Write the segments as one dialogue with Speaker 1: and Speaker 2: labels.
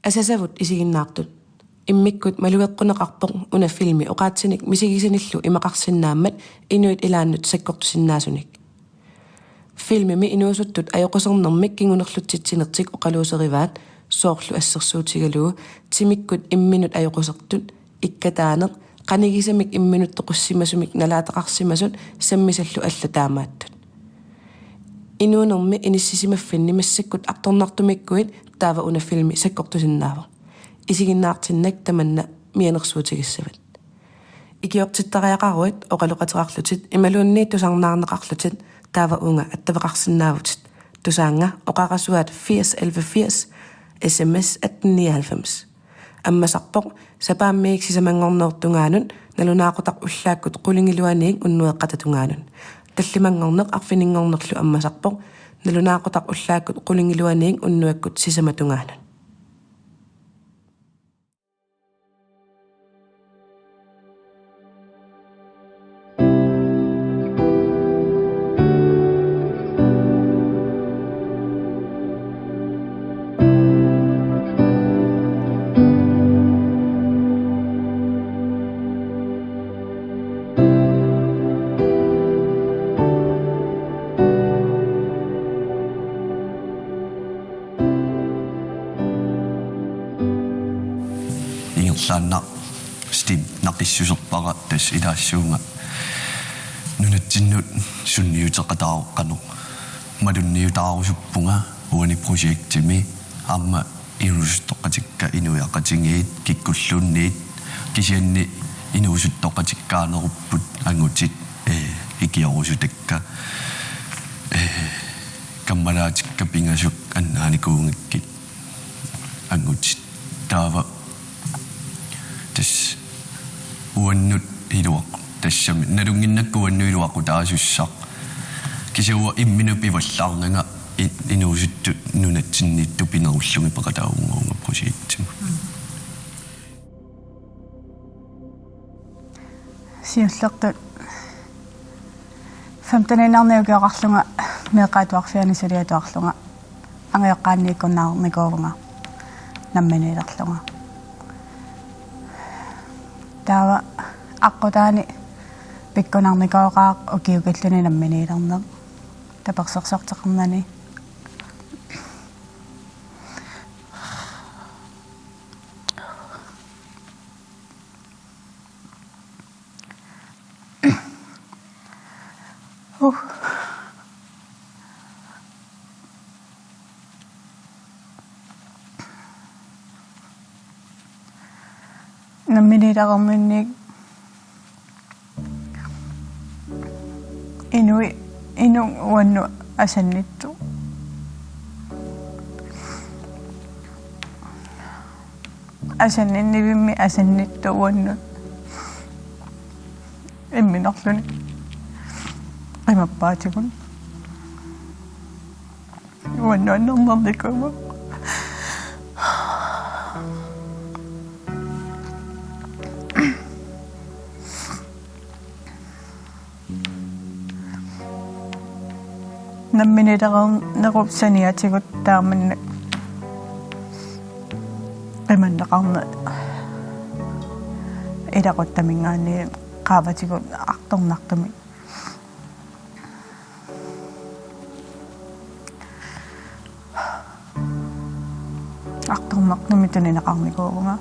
Speaker 1: асасавут исигиннаартут иммиккут малугеққунеқарпоқ уна филми оқаатсиник мисигисиниллу имақарсиннааммат инуит илааннут саккортусиннаасуник филмими инуусуттут аёқусернэрмик кингунерлутситсинертик оқалуусериваат соорлу ассерсуутигалуу тимиккут имминут аёқусертут иккатаанеқ qanigиsamик имминут тоқуссимасумик налаатеқарсимасут саммисаллу алла таамааттут инуунерми иниссисимаффинни массаккут арторнартумиккуит таава уна филми саккортусиннаава исигиннаартиннак таманна мианерсуутигиссават икиортиттариақаруит оқалоқатерарлутит ималуунни тусарнаарнеқарлутит таава унга аттавеқарсинаавутит тусаанга оқарасуаат 801180 SMS 1899 аммасарпоқ сапааммиик сисамангорнеортунгаанут налунаақутақ уллааккут қулингилуаниик уннуэққататунгаанут таллимангорнеқ арфинингорнерлу аммасарпоқ налунаақутақ уллааккут қулингилуаниик уннуаккут сисаматунгаанут
Speaker 2: Sanna stim naqissuserpara tas ilaassuunga nunattinnut sunniuteqataaqanu malunniutaarussuppunga uani projektimi amma inuusuttoqatikka inuiaqatingiit kikkulluunniit kisianni inuusuttoqatikkaanerupput angutit ikiarusutakka kammalaatikka pingasuk annaanikuungikkit angutit taava tas uannut hiluaq tassami nalunginnakku uannuiluaqu taasussaq kisuwa imminupi vallaarnanga inuusuttu nunatsinniittu pinerullungi paqataunguunga projektim
Speaker 3: siullertut 15-наарниугеоқарлунга меэқаатуарфиани сулиатуарлунга ангеоққааннииккуннаарникуувнга намманиилерлунга таава аққутаани пиккунарникооqaaq укиукиллуни намманиилернер таперсерсартеқарнани намминиларернинник ину уанну асаннитту асанниннивимми асаннитту уаннут имминерлуни qimappaatigun уанну аннернерникума намминилернерупсаниатигут тааманна qimannaqarna илақуттамингаани qaavатигут арторнартуми арторнартуми тунинеқарникуувнга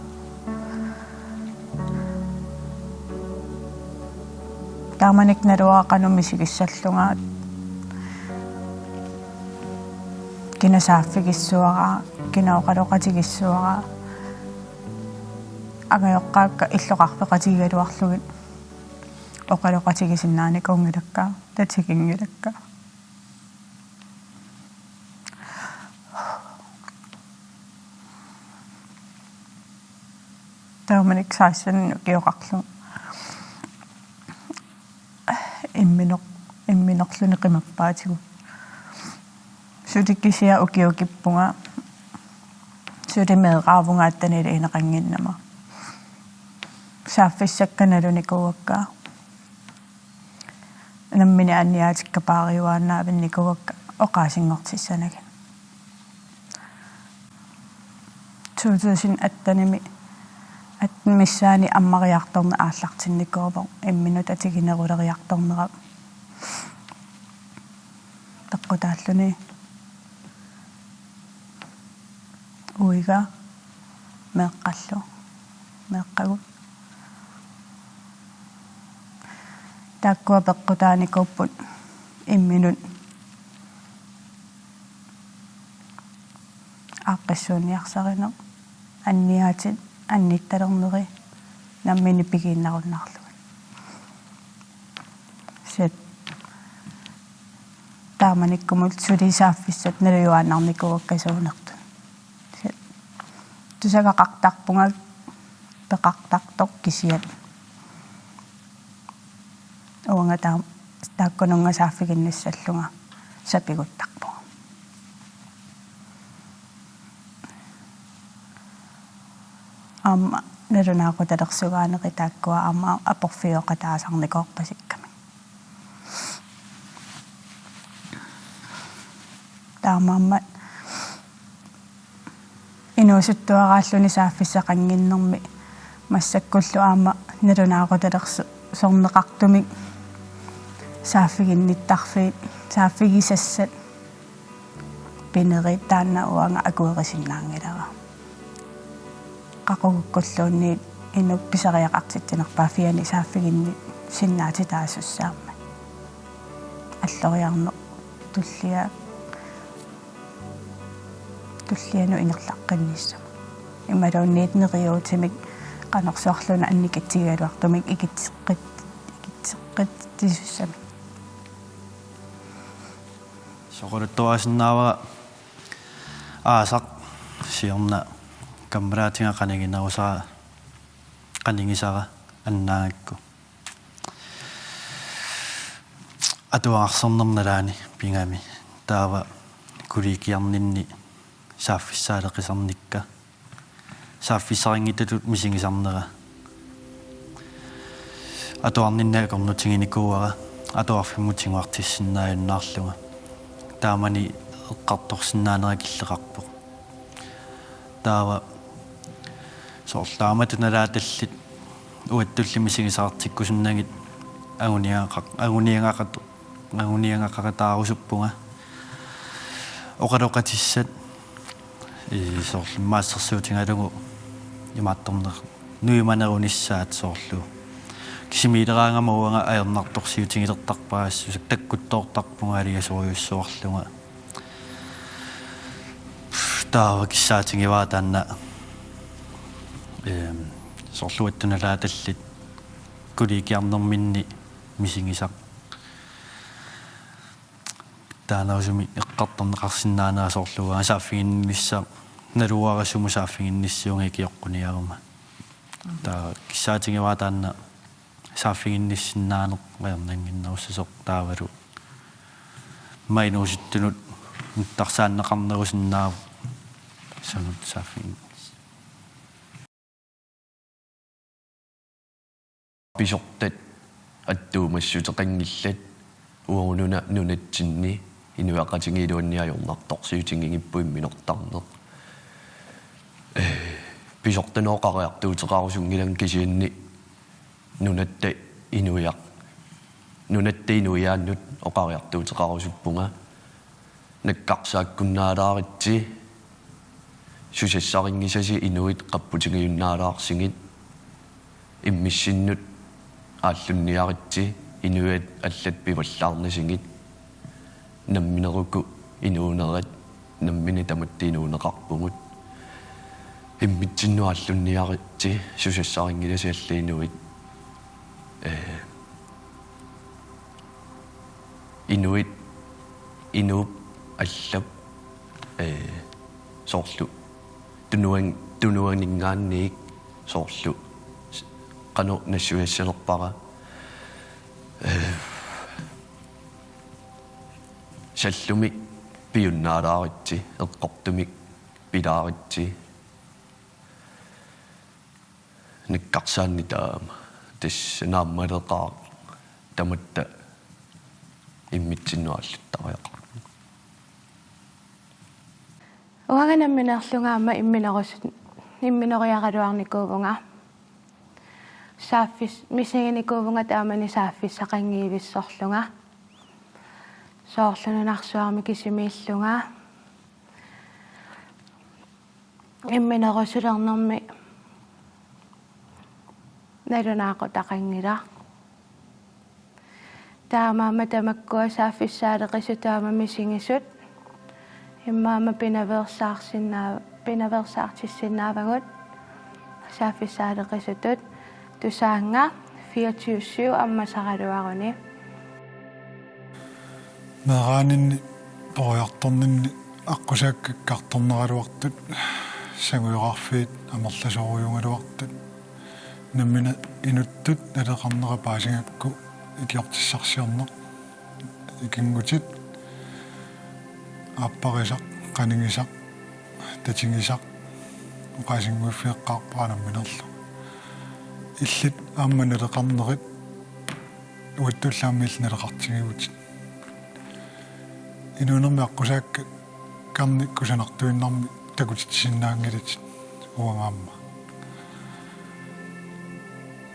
Speaker 3: тааманик налуаақануми сигиссаллунгаат кинасааффигиссуара кинаоқалоқатигиссуара агайоққаакка иллоқарпеқатигалуарлугит оқалоқатигисиннаани кунгилакка татигингилакка тааманик саассанну киоқарлу имминерлуни қимаппаатигу сутиккисиа укиукиппунга сулимеэраавунга аттанила инеқангиннама сааффиссакканалуникуакка наммини анниаатиккапаариуааннаавинникуакка оқаасингортиссанагин 2018 at missaani ammariartorna ааллартинникуупо имминут атигинерулериарторнера таққутааллуни уига меэққаллу меэққагут тааккуа пеққутааникууппут имминут ааққиссууниарсаринеқ анниаатит аннитталернери наммини пигииннаруннарлугу сет тааманиккумут сулисааффиссат налуюааннарникуаккасуунерту сет тусагақартарпунга пеқартартоқ кисиат уанга тааккунунга сааффигиннассаллунга сапигуттарпу амма нерунаагуталерсугаанери тааккуа амма апорфиоқатаасарникоорпасикками таамаамма инуусуттуарааллуни сааффиссақангиннэрми массаккуллу аама нерунаагуталерсу сорнеқартумик сааффигинниттарфиит сааффигисассат пинерит таанна уанга акуерисиннаангилара qaqugukkulluunniit inuppisariaqartittinerpaa fiani saaffigинни синнаати таассаама аллориарно туллиану инерлаққинниссама ималуунниитнериуутимик qanорсуарлуна анникатсигалуартумик икитсеққиттисуссами
Speaker 4: соқорутуасиннаава аасақ сиорна камбраатинга канагинарусара канигисара аннаагакку атуаарсорнерналаани пингами таава куликиарнинни сааффиссаалеқисарникка сааффиссарингиталут мисигисарнера атуарниннаа корнутингиникууара атуарфиммутингуартиссиннааюннаарлуга таамани эққарторсиннаанеракиллеқарпоқ таава соорлааматуналааталлит уаттуллимисигисаартиккусиннагит агуниангақатаарусуппунга оқалоқатиссат соорлмаассерсуутингалугу имаатторнер нуиманерунissaат соорлу кисимилераангама уанга аернарторсиутингилертарпаассусак таккуттоортарпунгаалиасориуссуарлунга таава киссаатингиваа таанна соорлуаттуналааталлит куликиарнерминни мисигисақ таанерусуми эққарторнеқарсинаанера соорлугаа сааффигиннисса налуарасуму сааффигинниссуунга киоққуниарума таа киссаатингиваа таанна сааффигинниссиннаанеқ маернангиннеруссасоқ таавалу майнууситтунут тарсааннеқарнерусиннааву санут сааффигин
Speaker 2: писортат аттуумассутеқангиллат уорунуна нунатсинни инуақатингилуанниажорнарторсиутингигиппуим минортарнеқ писортанооқариартуутеқарусунгилан кисиинни нунатта инуяаннут оқариартуутеқарусуппунга наккарсааккуннаалааритси сусассарингисаси инуит қаппутингиуннаалаарсигит иммиссиннут ааллунниаритси инуат аллат пиваллаарнасигит намминеруку инуунерат наммини таматтиинуунеқарпугут иммитсиннуаллунниаритси сусассарингиласи аллиинуит инуп аллап соорлу тунуангингаанниик соорлу qanu nassuassalerpara sallumi piunnaalaaritsi eqqortumik pilaaritsi nikkarsaanni taama tassanaammalеqaa tamatta иммитсиннуаллуттариақар
Speaker 5: уаганамминерлунгаама имминерусут имминериагалуарникуувнга сааффис мисигиникуувнга таамани сааффиссақангиивиссорлунга соорлунунарсуарми кисимииллунга имминерусулернэрми налунаақу тақангила таамаама тамаккуа сааффиссаалеқису таама мисигисут иммаама пинаверсаартиссиннаавагут сааффиссаалеқисутут тусаанга 24/7 аммасаралуаруни
Speaker 6: мераанинни ториарторнинни аққусааккаккарторнералуартут сагуйоқарфиит амерласоруйунгалуартут наммина инуттут налеқарнера паасингакку икиортиссарсиорнер икингутит аппарисақ канингисақ татингисақ уқаасингуиффиэққарпаанамминерлу иллит аама налеқарнерит уаттуллааммил налеқартигивут инунерми аққусаакка карниккусанартуиннарми такутитсиннаангилит уангаамма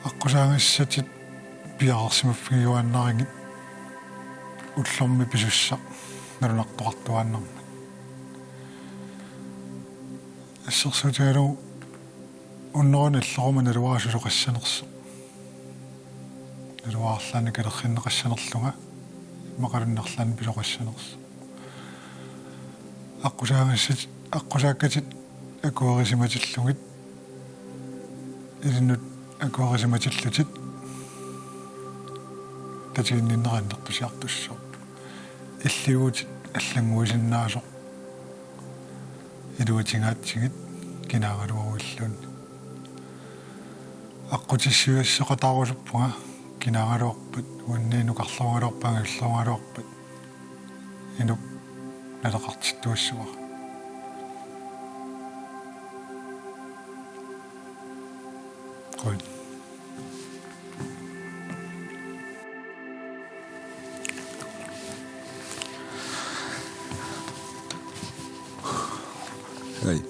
Speaker 6: аққусаангассатит пиарерсимаффигиуаннарингит уллорми писусса налунартоқартуааннарми ассерсутаалу уннерун аллорума налуаасулоқассанерсо налуаарлаани калерхиннеқассанерлунга мақалуннарлаани пилоқассанерсо аққусааккатит акуарисиматиллугит илиннут акуарисиматиллутит татигинниннераннерписиартуссоо иллигуутит аллангуисиннаасо илуатингаатсигит кинаагалуаруиллуунни аққутиссуассоқатаарусуппунга кинаагалуарпут уанниинукарлуангалуарпаага иллуангалуарпут инук налеқартиттуассуа кой
Speaker 7: Hei.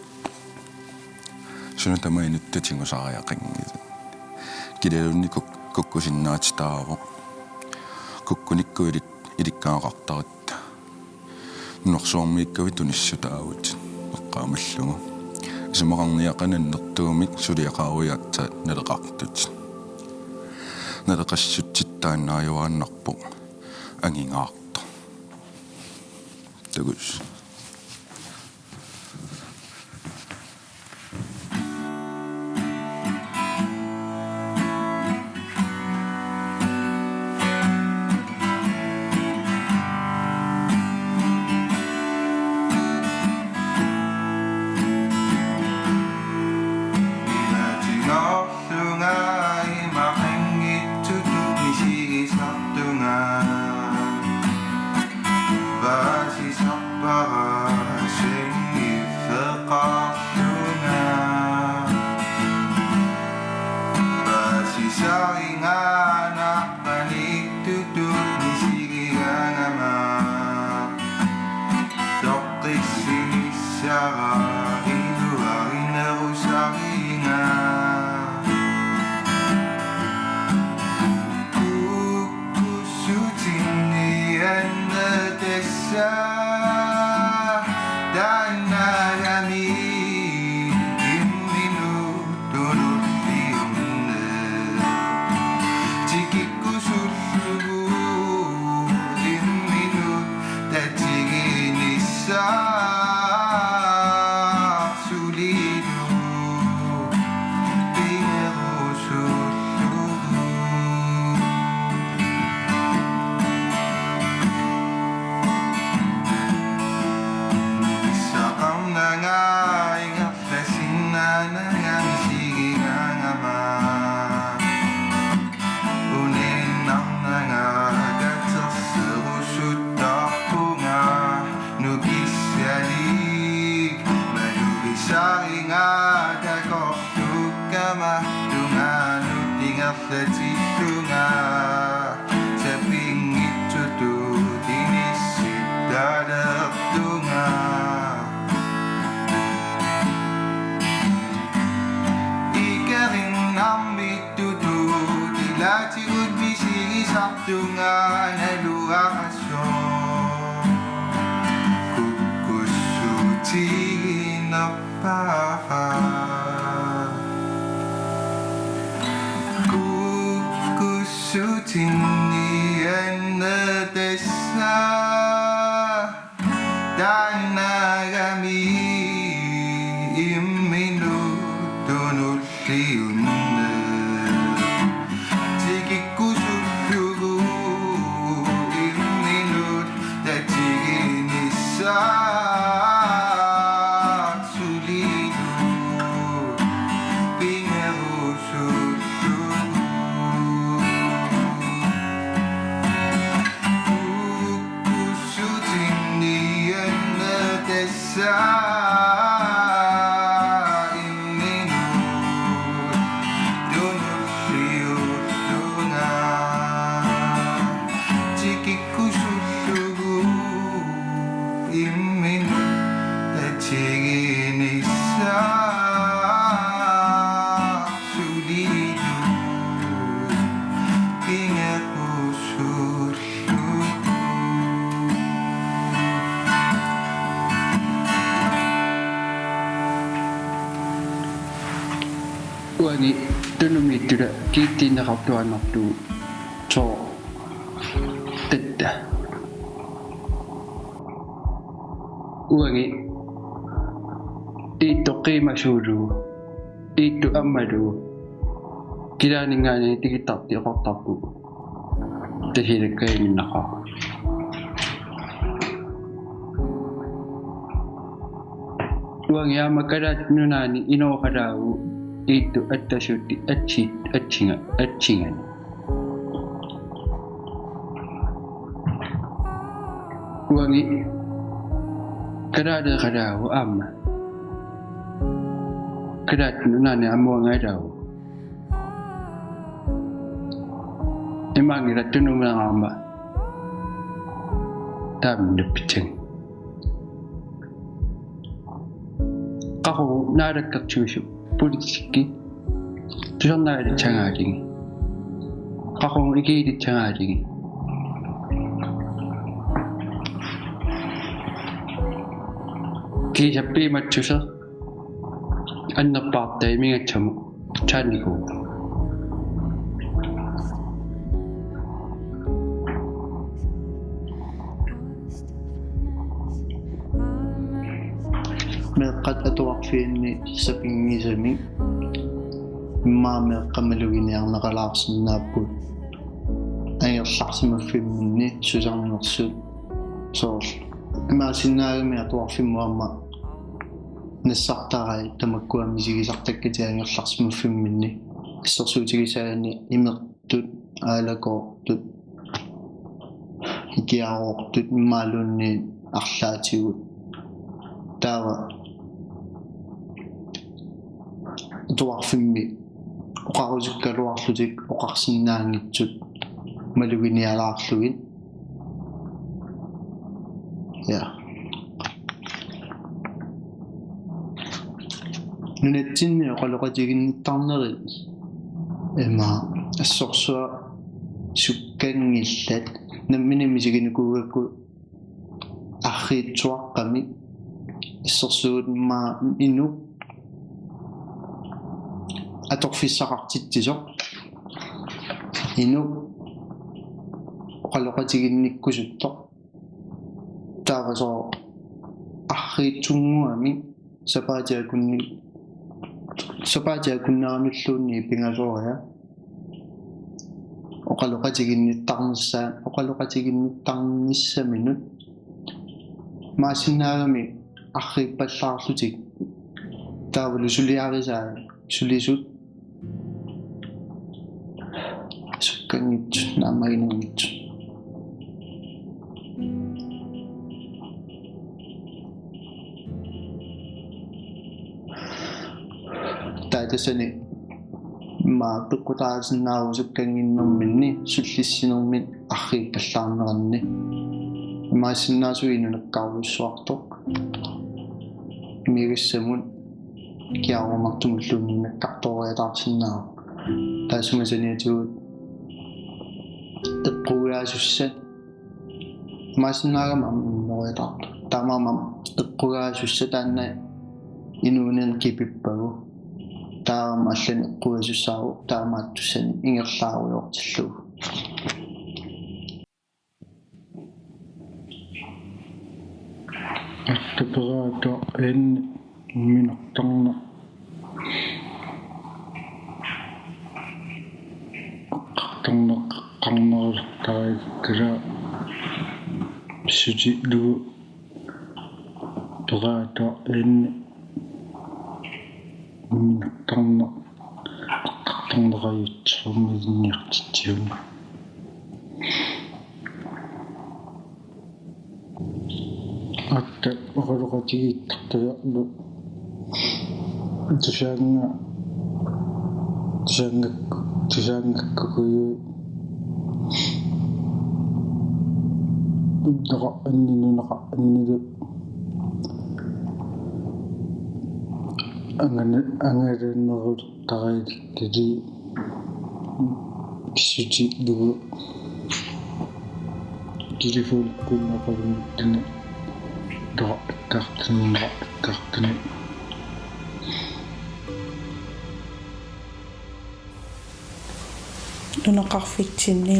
Speaker 7: Sunu tämä ei nyt tetsingo saa jakengit. Kidelunni kukkusinnaatstaavo. Kukkunikku idikkaan qartarit. Norsuarmiikkavi tunissutaavut. Eqqaamallungu. Isumaqarniaqanannertuumik suliaqaaruyatta naleqartut. Naleqassuttittaannaajuaannarpu angingaarta. Tagus.
Speaker 8: tungan luaso kukusuti na paha kukusuti niyan na desa danagami minuto nulliunne tikikususugu minut dajiginisa sulidu pingarususugu kukusutinian na desa
Speaker 9: Uangi tunumi tuda kiti na kaptuanaktu so tedda uangi itu qima sulu itu amadu kirani ngani tikitak ti qatapu tahirkai minaka uangi amakarat nunani ino kadau itu atashuti achingan wangi kada amma kada nunani amwa ngadau emang ira tunung amma tam depiting kaho narak chusu politik tujuan dari canggih, kakong iki di canggih, kisah pimat susah, anak partai mingat cam candiku,
Speaker 10: قد أتوقف إني سبيني زمي ما قملوين يعني غلاص النابول أي الشخص ما في مني سوزان نقصد صور ما سينا ما أتوقف مهما نسقط هاي تمكوا مزيج سقطك كتير أي الشخص ما في مني استرسوتي سأني يمرتد على قطد يجاوب مالوني أخلاتي تاوى توقفني وقاوزك الواحد وقاقسنا نجد ملويني على عقلوين يا ننتين وقالوا قد يجيني التنظر إما السرسوة سكان نشتت نمني مزيجين كوكو أخي توقمي السرسوة ما إنو أتوق في الساعة تتجو إنه قالوا قد يجيني كوجتو تعرض أخي تموامي سباجا كنا نشلوني بنجوها وقالوا قد يجيني تانسا وقالوا قد يجيني تانسا منو ما سنارمي أخي بشار سوتي تعرض جولي عريزا جولي جوت سكنيت نامينيت تايتا سني ما بقطع زناو سكنين مني سلسلين من أخي بشان غني ما سناسو إنو نقاو سوقتو ميري سمون كياو مكتوم لوني نقاطو غير سناو تاسو مزني جو القوة teqqugaasussat maasinnaagama moritartu taamamam teqqugaasussa taanna inuunen kipippagu taama allani quasussaaru taamaattussani ingerlaaruyortillu
Speaker 6: attaperaata en minartarna qartarna qarnerlertarikkala suti lugu peraata en minartarna qartarnerayutsermiinniartitiun atta oqaloqatigiittartajarlu tusaangakkukuyu uddaqa anninunaqa annilu angalannerultarailikkali suti lugu telefonikkunnaqalumittana kartani
Speaker 3: нунақарфитсинни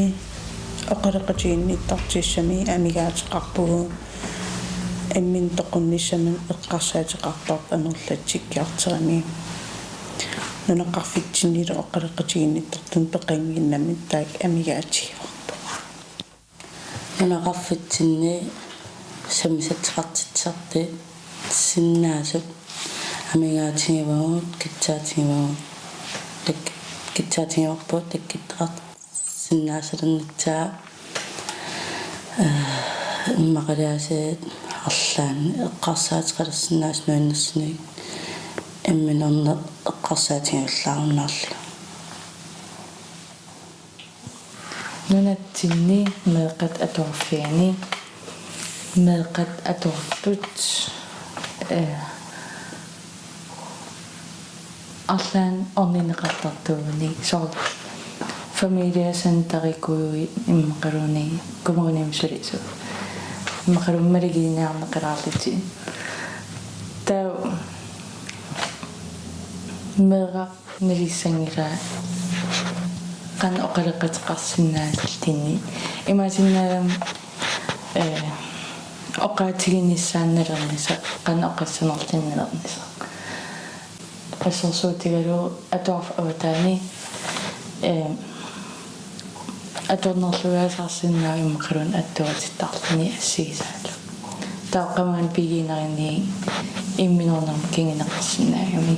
Speaker 3: оқалеқатигинниттартиссами амигаатеқарпугу аммин тоқунниссаман эққарсаатеқарторп анерлатсиккиартерами нунақарфитсиннилу оқалеқатигинниттартун пеқангиннамит таак амигаатигиорпу
Speaker 11: нунақарфитсинни самисатеқартитсарти синнаасут амигаатигивагут китсаатигивагут китсаатигиорпу таккиттеқарт синнаасалернитсаа иммақалиасеет арлаан эққарсаатеқалерсинаас нуаннерсиник амминерне эққарсаатигиуллааруннаарлу
Speaker 12: нунатсинни меэқат аторфиани меэқат аторпут арлаан орнинеқартартууни соо familiasen tarikuui imмақалуни кумуниимсулису иммақалуммалигиниарнеқалаарлути таа мера нелиссангила қан оқалеққатеқарсинаасалтинни имаасиннаалам оқаатигинниссаанналерниса қан оқассанерлиннелерниса ассерсуутигалу атуарф аватаани аторнерлугаасарсиннаа иммақалун аттуатиттарлани ассигисаалу тааққамаан пигинерини имминорнам кингинеқарсинаагами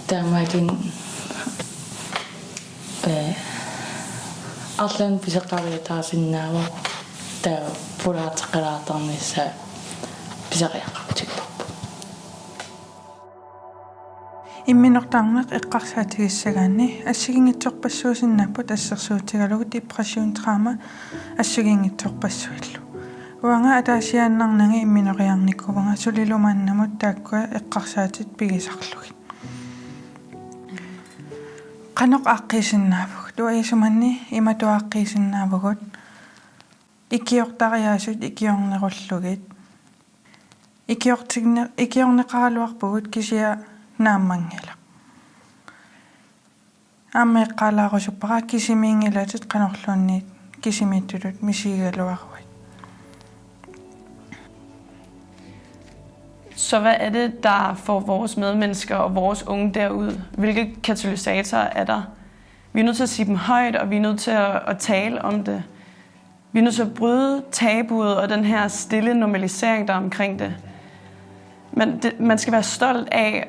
Speaker 12: таамаатин арлаан писеққавиатаарсиннаава таа пулаатеққалаартарнissaа писеқиақартиппа
Speaker 3: имминортаарнеқ эққарсаатигиссагаани ассигингитсорпассуусиннааппут ассерсуутигалугу депрессиун трама ассигингитсорпассуиллу уанга атаасиааннарнага имминориарниккувага сулилумааннамут тааккуа эққарсаатит пигисарлугит канақ аққисиннаавуг туаисуманни иматуаққисиннаавугут икиортариаасут икиорнеруллугит икиорнеқаралуарпугут кисиа нааммангила аммеққалаарусуппара кисимиингилатит канорлуунниит кисимиттулут мисигалуаруит.
Speaker 13: Så hvad er det, der får vores medmennesker og vores unge derud? Hvilke katalysatorer er der? Vi er nødt til at sige dem højt, og vi er nødt til at tale om det. Vi er nødt til at bryde tabuet og den her stille normalisering, der er omkring det. Men man skal være stolt af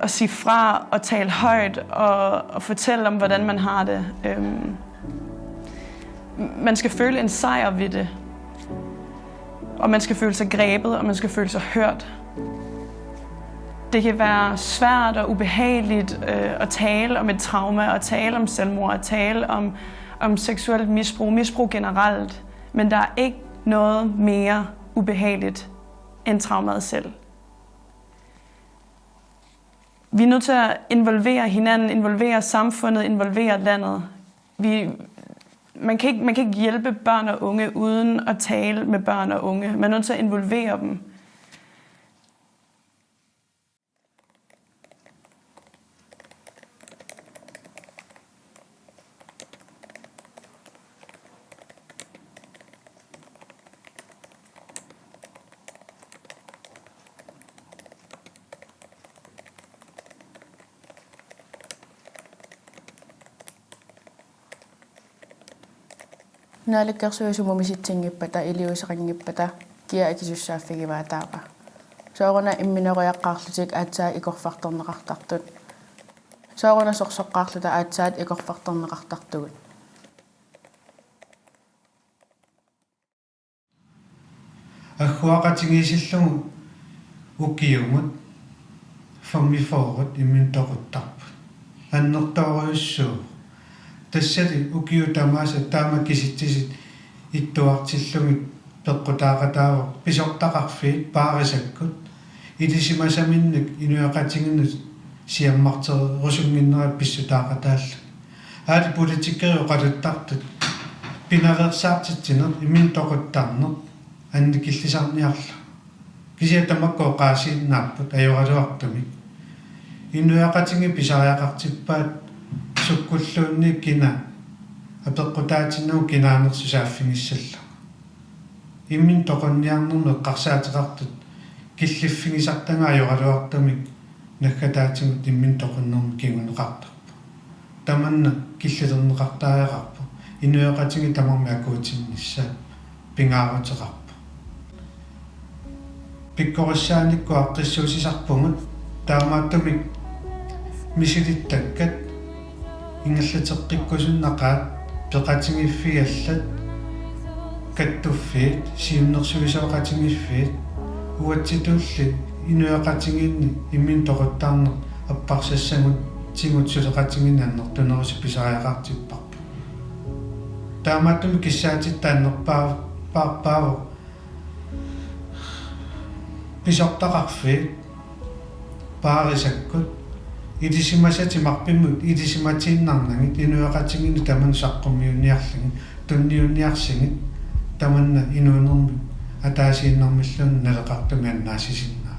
Speaker 13: at sige fra og tale højt og fortælle om, hvordan man har det. Man skal føle en sejr ved det. Og man skal føle sig grebet, og man skal føle sig hørt. Det kan være svært og ubehageligt at tale om et trauma, at tale om selvmord, at tale om seksuelt misbrug generelt. Men der er ikke noget mere ubehageligt end traumet selv. Vi er nødt til at involvere hinanden, involvere samfundet, involvere landet. Man kan ikke hjælpe børn og unge uden at tale med børn og unge. Man er nødt til at involvere dem.
Speaker 12: Naalakkersuisumumisitsinngippata iliusaqingippata kiaakisussaaffigivataapa sooruna immineruyaqqaarlutik aatsaa ikorfartorneqartartut sooruna sorsoqqaarluta aatsaat ikorfartorneqartartugut
Speaker 14: аггуақатингисиллугу укиумут фаммифоорут имминтоқуттарпут аннертоориуссуу тассали укиутамааса таама киситсисит иттуартиллугит пеққутаақатаава писортақарфиит паарисаккут илисимасаминник инуяқатингиннут сиаммартерерусунгиннерат писсутаақатаалла аали политиккерио қалуттартут пинаверсаартитсинер имминтоқуттарнер анникиллисарниарла кисиатамаккоо qaasiinnaarput ajorалуартуми инуяқатинги писариақартиппаат суккуллуунни кина апеққутаатиннуу кинаанерсусааффигиссалла иммин тоқонниарнерну эққарсаатеқартут киллиффигисартанга ajorалуартуми наккатаатингут иммин тоқоннерми кигунеқартарпу таманна киллилернеқартаариақарпу инуяқатинги тамарми акуутиннissaа пингаарутерарпу пиккориссааникку аққиссуусисарпугут таамааттумик мисилиттаккат ингаллатеққиккусуннақаат пеқатингиффигаллат каттуффиит сиуннерсуисоқатингиффиит уатситуулли инуяқатингинни иммин тоқуттаарнер аппарсассагут тингут сулеқатингиннааннер тунеруси писариақартиппарпу таамааттуми киссаатиттааннерпааву писортақарфиит паарисаккут илисимасати марпиммут илисиматииннарнагит инуяқатингини таман саққумиунниарлуги тунниунниарсигит таманна инуунерми атаасииннэрмиллун налеқартуми аннаасисинна